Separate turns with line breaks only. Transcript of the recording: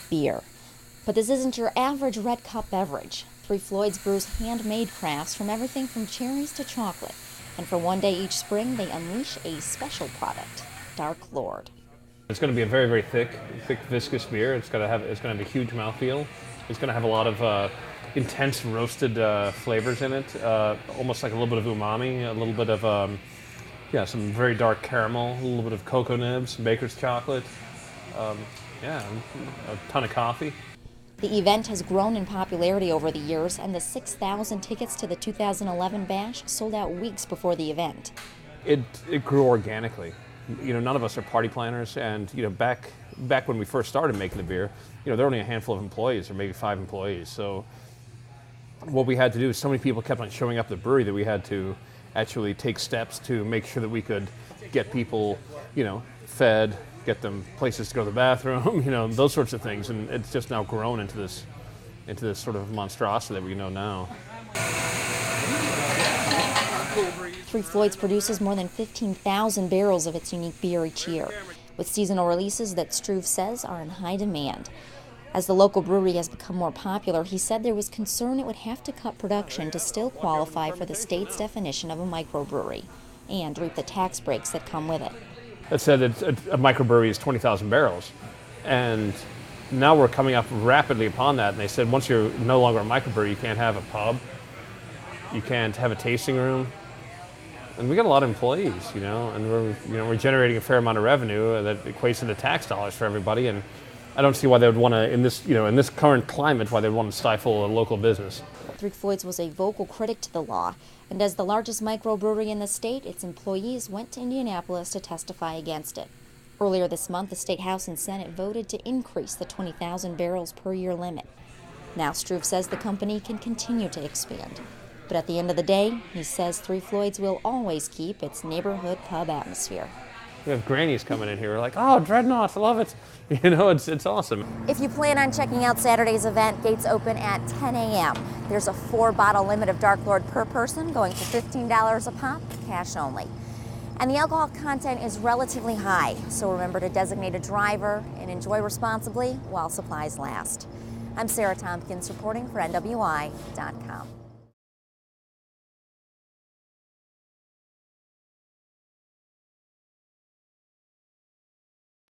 beer. But this isn't your average red cup beverage. Three Floyds brews handmade crafts from everything from cherries to chocolate. And for one day each spring, they unleash a special product, Dark Lord.
It's going to be a very, very thick, viscous beer. It's going to have a huge mouthfeel. It's going to have a lot of intense roasted flavors in it, almost like a little bit of umami, a little bit of some very dark caramel, a little bit of cocoa nibs, baker's chocolate, a ton of coffee.
The event has grown in popularity over the years, and the 6,000 tickets to the 2011 bash sold out weeks before the event.
It grew organically. None of us are party planners, and back when we first started making the beer, there were only a handful of employees, or maybe 5 employees. So what we had to do is so many people kept on showing up at the brewery that we had to actually take steps to make sure that we could get people, fed, get them places to go to the bathroom, those sorts of things. And it's just now grown into this sort of monstrosity that we know now.
Three Floyds produces more than 15,000 barrels of its unique beer each year, with seasonal releases that Struve says are in high demand. As the local brewery has become more popular, he said there was concern it would have to cut production to still qualify for the state's definition of a microbrewery and reap the tax breaks that come with it.
It said that a microbrewery is 20,000 barrels, and now we're coming up rapidly upon that. And they said once you're no longer a microbrewery, you can't have a pub, you can't have a tasting room, and we got a lot of employees, and we're generating a fair amount of revenue that equates into tax dollars for everybody. And I don't see why they would want to, in this current climate, why they would want to stifle a local business.
Three Floyds was a vocal critic to the law, and as the largest microbrewery in the state, its employees went to Indianapolis to testify against it. Earlier this month, the State House and Senate voted to increase the 20,000 barrels per year limit. Now Struve says the company can continue to expand. But at the end of the day, he says Three Floyds will always keep its neighborhood pub atmosphere.
We have grannies coming in here. We're like, oh, Dreadnoughts, I love it. It's awesome.
If you plan on checking out Saturday's event, gates open at 10 a.m. There's a 4-bottle limit of Dark Lord per person, going for $15 a pop, cash only. And the alcohol content is relatively high, so remember to designate a driver and enjoy responsibly while supplies last. I'm Sarah Tompkins reporting for NWI.com.